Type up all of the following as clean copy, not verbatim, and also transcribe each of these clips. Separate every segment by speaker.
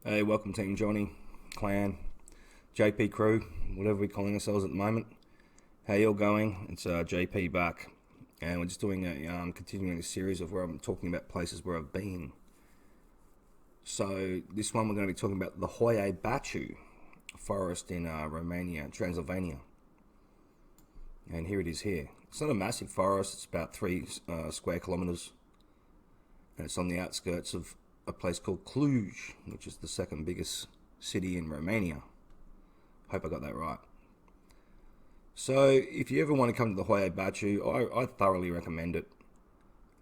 Speaker 1: Hey, welcome Team Johnny, Clan, JP Crew, whatever we're calling ourselves at the moment. How you all going? It's JP back, and we're just doing continuing a series of where I'm talking about places where I've been. So this one we're going to be talking about the Hoia Baciu forest in Romania, Transylvania. And here it is here. It's not a massive forest, it's about 3 square kilometres. And it's on the outskirts of a place called Cluj, which is the second biggest city in Romania. Hope I got that right. So if you ever want to come to the Hoia Baciu, I thoroughly recommend it.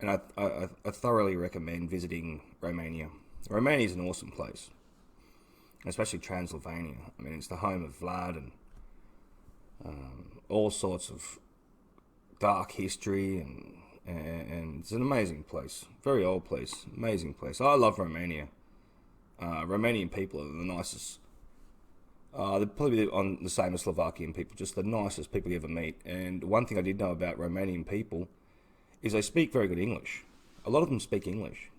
Speaker 1: And I thoroughly recommend visiting Romania. Romania is an awesome place, especially Transylvania. I mean, it's the home of Vlad and all sorts of dark history, and it's an amazing place. Very old place, amazing place. I love Romania. Romanian people are the nicest. They're probably on the same as Slovakian people, just the nicest people you ever meet. And one thing I did know about Romanian people is they speak very good English. A lot of them speak English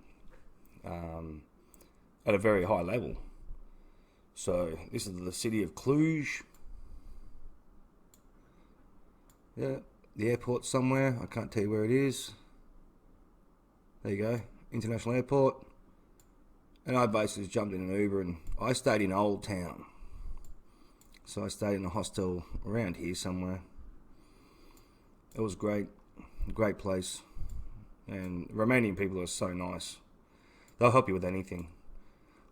Speaker 1: at a very high level. So this is the city of Cluj. Yeah, the airport somewhere. I can't tell you where it is. There you go, International Airport. And I basically just jumped in an Uber and I stayed in Old Town. So I stayed in a hostel around here somewhere. It was great place. And Romanian people are so nice. They'll help you with anything.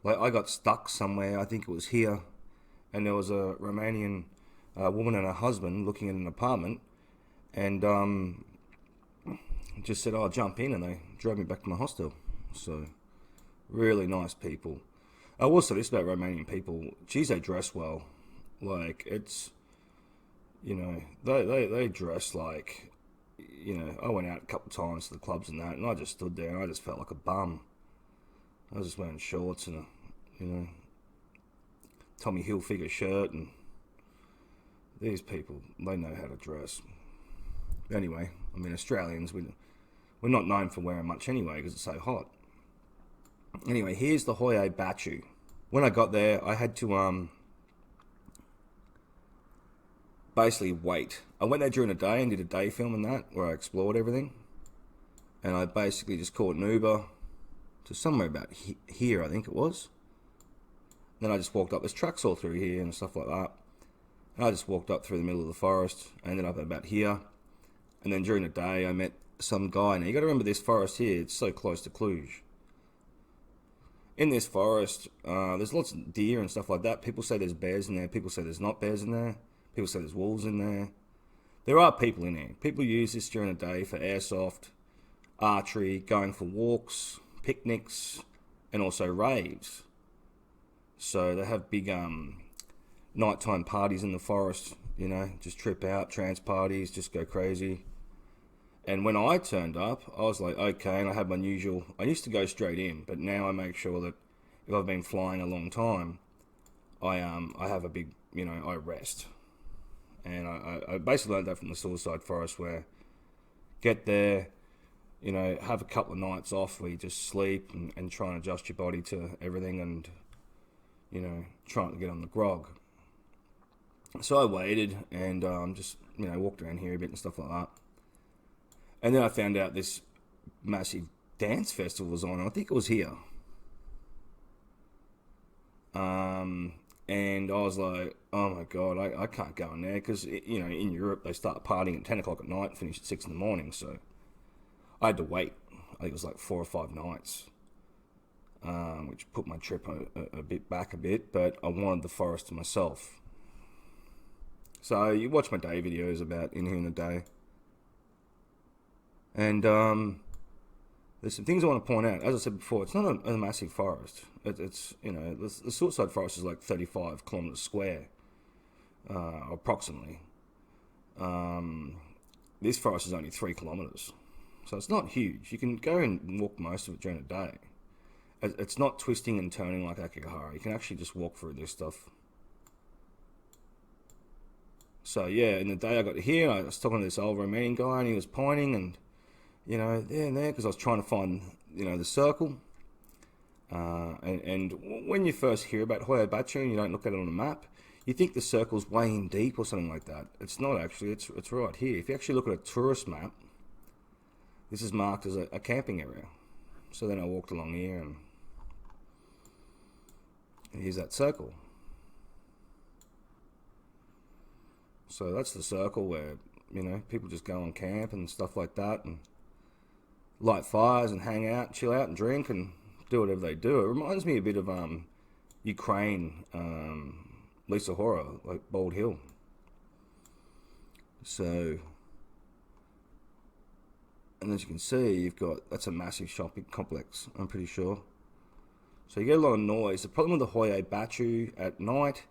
Speaker 1: Like I got stuck somewhere, I think it was here, and there was a Romanian woman and her husband looking at an apartment, and just said, "Oh, jump in," and they drove me back to my hostel. So, really nice people. I will say this about Romanian people: geez, they dress well. Like it's, they dress like, I went out a couple of times to the clubs and that, and I just stood there and I just felt like a bum. I was just wearing shorts and a, Tommy Hilfiger shirt, and these people, they know how to dress. Anyway, I mean, Australians, we're not known for wearing much anyway because it's so hot. Anyway, here's the Hoia Baciu. When I got there, I had to basically wait. I went there during the day and did a day film and that, where I explored everything. And I basically just caught an Uber to somewhere about here, I think it was. Then I just walked up. There's trucks all through here and stuff like that. And I just walked up through the middle of the forest. I ended up about here. And then during the day, I met some guy. Now, you got to remember this forest here. It's so close to Cluj. In this forest, there's lots of deer and stuff like that. People say there's bears in there. People say there's not bears in there. People say there's wolves in there. There are people in there. People use this during the day for airsoft, archery, going for walks, picnics, and also raves. So they have big nighttime parties in the forest, just trip out, trance parties, just go crazy. And when I turned up, I was like, okay, and I had my usual, I used to go straight in, but now I make sure that if I've been flying a long time, I have a big, I rest. And I basically learned that from the Suicide Forest, where get there, have a couple of nights off where you just sleep and try and adjust your body to everything and, trying to get on the grog. So I waited and just, walked around here a bit and stuff like that. And then I found out this massive dance festival was on. I think it was here. And I was like, oh my God, I can't go in there because, in Europe they start partying at 10 o'clock at night and finish at 6 in the morning. So I had to wait. I think it was like 4 or 5 nights, which put my trip a bit back a bit, but I wanted the forest to myself. So you watch my day videos about in here in the day. And there's some things I want to point out. As I said before, it's not a massive forest. It's the Suicide Forest is like 35 kilometres square, approximately. This forest is only 3 kilometres. So it's not huge. You can go and walk most of it during the day. It's not twisting and turning like Akigahara. You can actually just walk through this stuff. So yeah, in the day I got here, I was talking to this old Romanian guy, and he was pointing and, there and there, because I was trying to find, the circle. And when you first hear about Hoia Baciu and you don't look at it on a map, you think the circle's way in deep or something like that. It's not actually. It's right here. If you actually look at a tourist map, this is marked as a camping area. So then I walked along here and here's that circle. So that's the circle where, people just go and camp and stuff like that and light fires and hang out, chill out and drink and do whatever they do. It reminds me a bit of Ukraine, Lisa Horror, like Bald Hill. So, and as you can see, that's a massive shopping complex, I'm pretty sure. So you get a lot of noise. The problem with the Hoia Baciu at night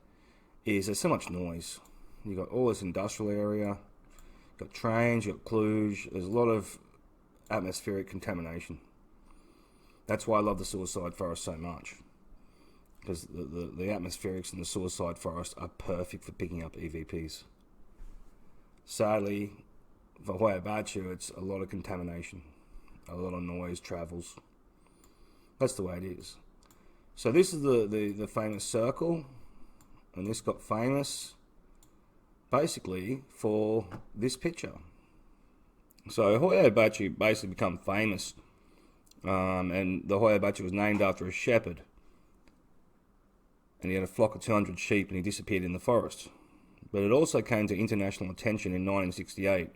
Speaker 1: is there's so much noise. You've got all this industrial area, you've got trains, you've got Cluj, there's a lot of atmospheric contamination. That's why I love the suicide forest so much. Because the atmospherics in the suicide forest are perfect for picking up EVPs. Sadly, for Hoia Baciu, it's a lot of contamination. A lot of noise travels. That's the way it is. So this is the famous circle. And this got famous basically for this picture. So Hoia Baciu basically become famous. And the Hoia Baciu was named after a shepherd. And he had a flock of 200 sheep and he disappeared in the forest. But it also came to international attention in 1968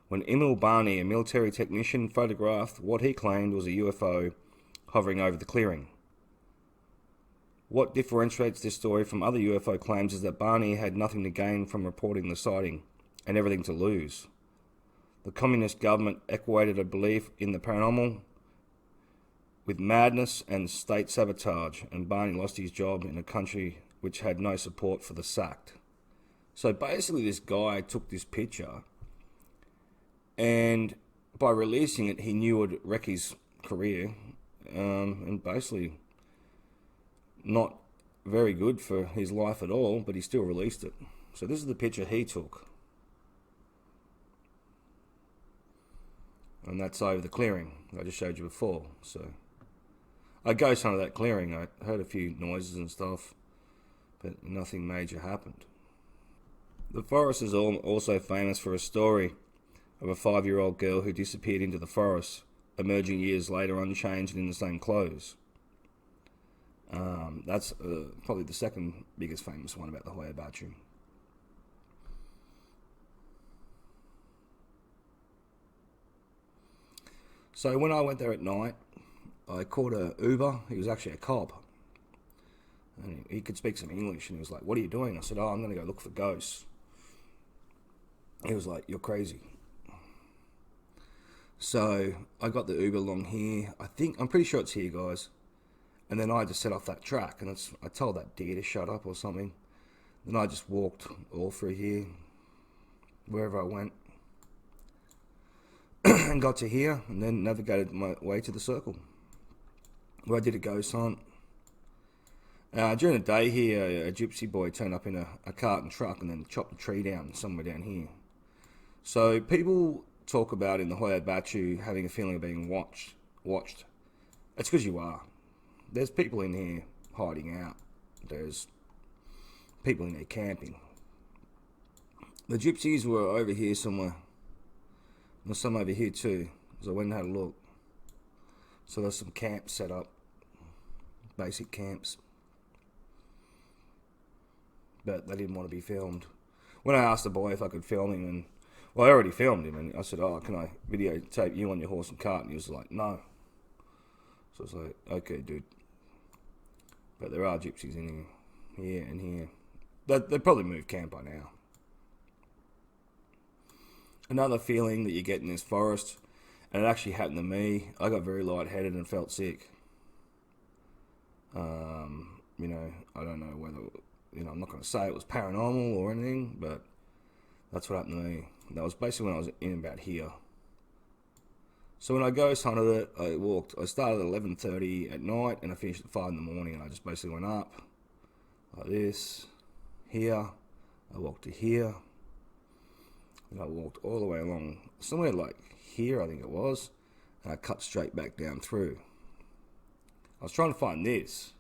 Speaker 1: when Emil Barney, a military technician, photographed what he claimed was a UFO hovering over the clearing. What differentiates this story from other UFO claims is that Barney had nothing to gain from reporting the sighting and everything to lose. The communist government equated a belief in the paranormal with madness and state sabotage, and Barney lost his job in a country which had no support for the sacked. So basically this guy took this picture and by releasing it he knew it would wreck his career, and basically not very good for his life at all, but he still released it. So this is the picture he took. And that's over the clearing I just showed you before. So I ghost hunted that clearing. I heard a few noises and stuff, but nothing major happened. The forest is also famous for a story of a 5-year-old girl who disappeared into the forest, emerging years later unchanged and in the same clothes. That's probably the second biggest famous one about the Hoia Baciu. So when I went there at night, I caught a Uber. He was actually a cop. And he could speak some English, and he was like, "What are you doing?" I said, "Oh, I'm going to go look for ghosts." He was like, "You're crazy." So I got the Uber along here. I'm pretty sure it's here, guys. And then I just set off that track, and I told that deer to shut up or something. Then I just walked all through here, wherever I went, and got to here, and then navigated my way to the circle, where I did a ghost hunt. During the day here, a gypsy boy turned up in a cart and truck and then chopped a tree down somewhere down here. So people talk about in the Hoia Baciu having a feeling of being watched. It's because you are. There's people in here hiding out. There's people in there camping. The gypsies were over here somewhere. There's some over here too, so I went and had a look. So there's some camps set up. Basic camps. But they didn't want to be filmed. When I asked the boy if I could film him, and I already filmed him, and I said, "Oh, can I videotape you on your horse and cart?" And he was like, "No." So I was like, "Okay, dude." But there are gypsies in here and here. They probably moved camp by now. Another feeling that you get in this forest, and it actually happened to me, I got very lightheaded and felt sick. I don't know whether, I'm not going to say it was paranormal or anything, but that's what happened to me. That was basically when I was in about here. So when I ghost hunted it, I started at 11:30 at night and I finished at 5 in the morning, and I just basically went up like this, here, I walked to here, and I walked all the way along, somewhere like here I think it was, and I cut straight back down through. I was trying to find this.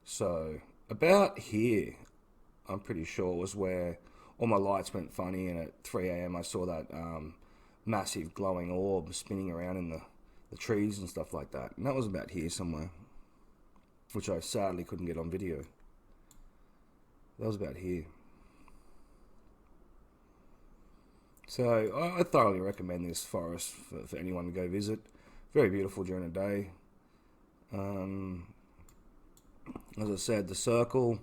Speaker 1: So, about here, I'm pretty sure, was where all my lights went funny, and at 3 a.m. I saw that massive glowing orb spinning around in the trees and stuff like that. And that was about here somewhere, which I sadly couldn't get on video. That was about here. So I thoroughly recommend this forest for anyone to go visit. Very beautiful during the day. As I said, the circle,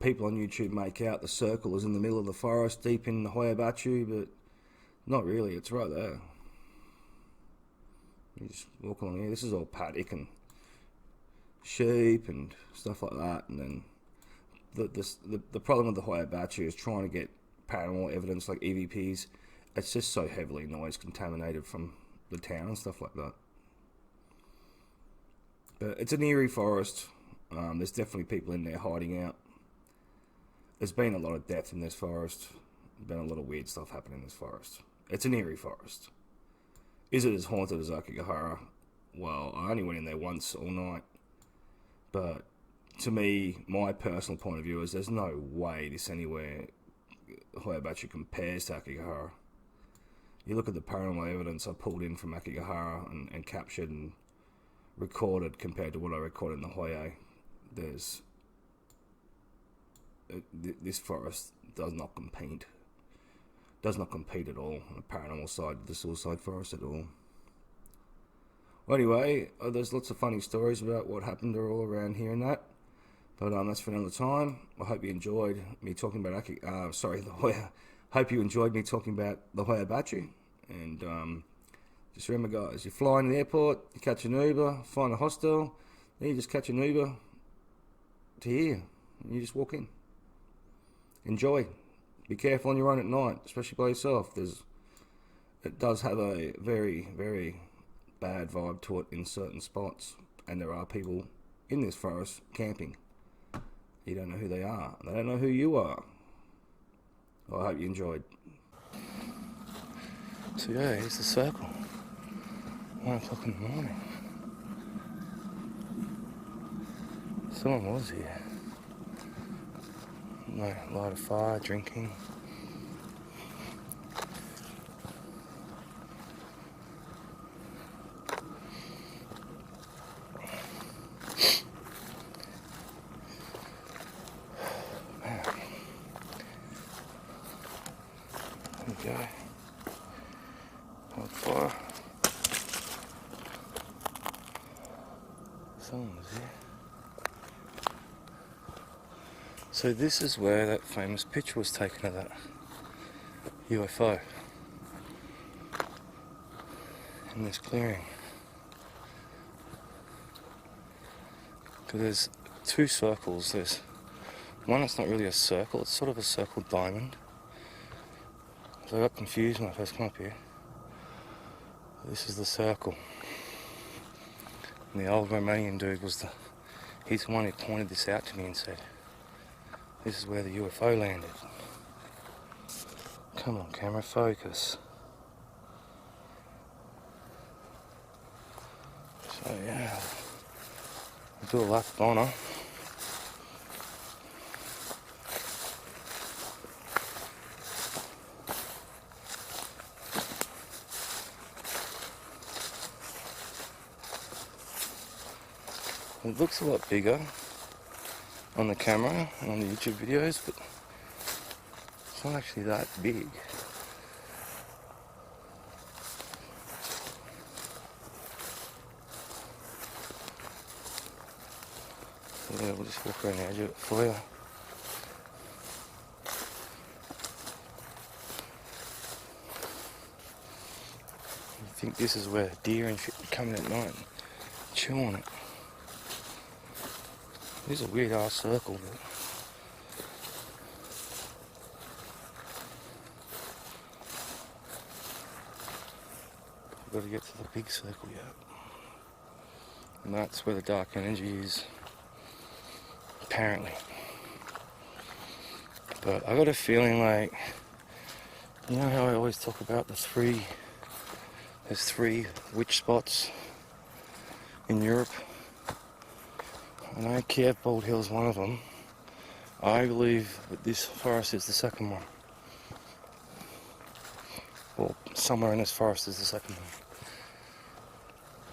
Speaker 1: people on YouTube make out the circle is in the middle of the forest, deep in the Hoia Baciu, but not really, it's right there. You just walk along here, this is all paddock and sheep and stuff like that, and then the problem with the Hoia Baciu is trying to get paranormal evidence like EVPs. It's just so heavily noise contaminated from the town and stuff like that. But it's an eerie forest. There's definitely people in there hiding out. There's been a lot of death in this forest. There's been a lot of weird stuff happening in this forest. It's an eerie forest. Is it as haunted as Akigahara? Well, I only went in there once all night. But to me, my personal point of view is there's no way this anywhere Hoia Baciu compares to Akigahara. You look at the paranormal evidence I pulled in from Akigahara and captured and recorded compared to what I recorded in the Hoia. This forest does not compete at all on the paranormal side of the suicide forest at all. Well, anyway, there's lots of funny stories about what happened all around here and that, but that's for another time. I hope you enjoyed me talking about the Hoia. Hope you enjoyed me talking about the Hoia Baciu, and just remember, guys, you fly in the airport, you catch an Uber, find a hostel, then you just catch an Uber to here, and you just walk in. Enjoy. Be careful on your own at night, especially by yourself. It does have a very, very bad vibe to it in certain spots, and there are people in this forest camping. You don't know who they are. They don't know who you are. Well, I hope you enjoyed. So yeah, here's the circle. 1 o'clock in the morning. Someone was here. No, light a fire, drinking. Man. There we go. Light fire. Someone was here. So this is where that famous picture was taken of that UFO, in this clearing. Because there's two circles. There's one that's not really a circle, it's sort of a circle diamond. So I got confused when I first came up here. This is the circle. And the old Romanian dude he's the one who pointed this out to me and said, this is where the UFO landed. Come on, camera, focus. So yeah, we'll do a lap of honour. It looks a lot bigger on the camera and on the YouTube videos, but it's not actually that big. So yeah, we'll just walk around the edge of it for you. I think this is where deer and shit come in at night and chew on it. This is a weird ass circle, but we've got to get to the big circle yet. And that's where the dark energy is, apparently. But I got a feeling like, you know how I always talk about there's three witch spots in Europe. I know Kiev Bald Hill is one of them. I believe that this forest is the second one. Or somewhere in this forest is the second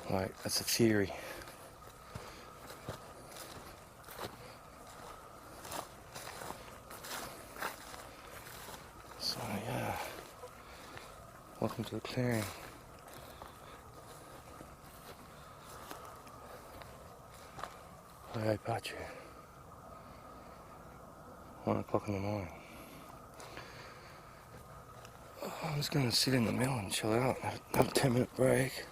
Speaker 1: one. Like, that's a theory. So yeah, welcome to the clearing. Hoia Baciu. 1 o'clock in the morning. I'm just going to sit in the middle and chill out, have a 10-minute break.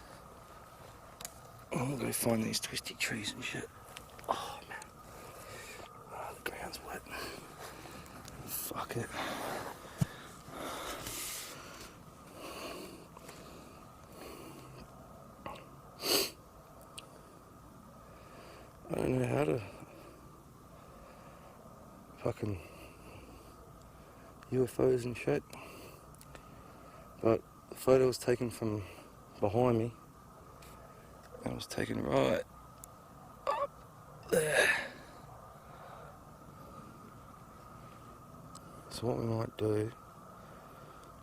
Speaker 1: I'm going to go find these twisty trees and shit. Oh man, oh, the ground's wet. Fuck it. I don't know how to fucking UFOs and shit, but the photo was taken from behind me and it was taken right up there. So what we might do,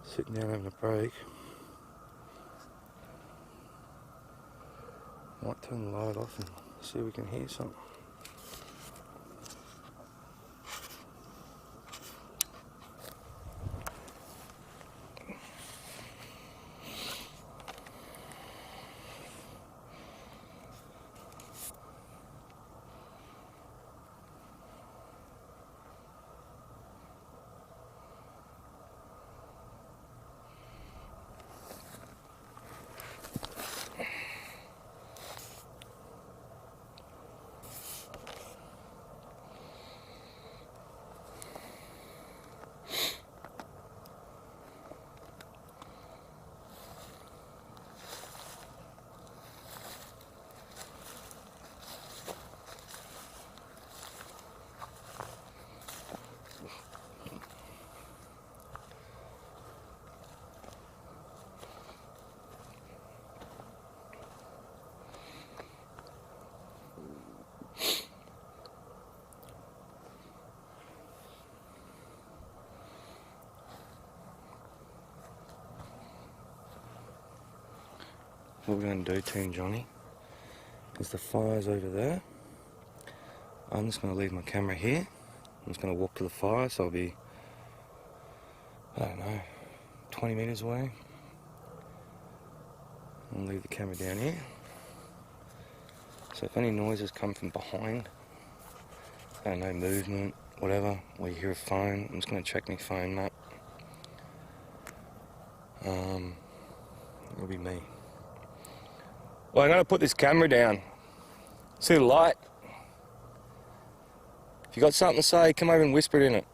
Speaker 1: sitting down having a break, might turn the light off and see if we can hear something. What we're going to do, Team Johnny, is the fire's over there. I'm just going to leave my camera here. I'm just going to walk to the fire, so I'll be, I don't know, 20 metres away. I'll leave the camera down here. So if any noises come from behind, I don't know, movement, whatever, or you hear a phone, I'm just going to check my phone map. It'll be me. Well, I'm going to put this camera down. See the light? If you got something to say, come over and whisper it in it.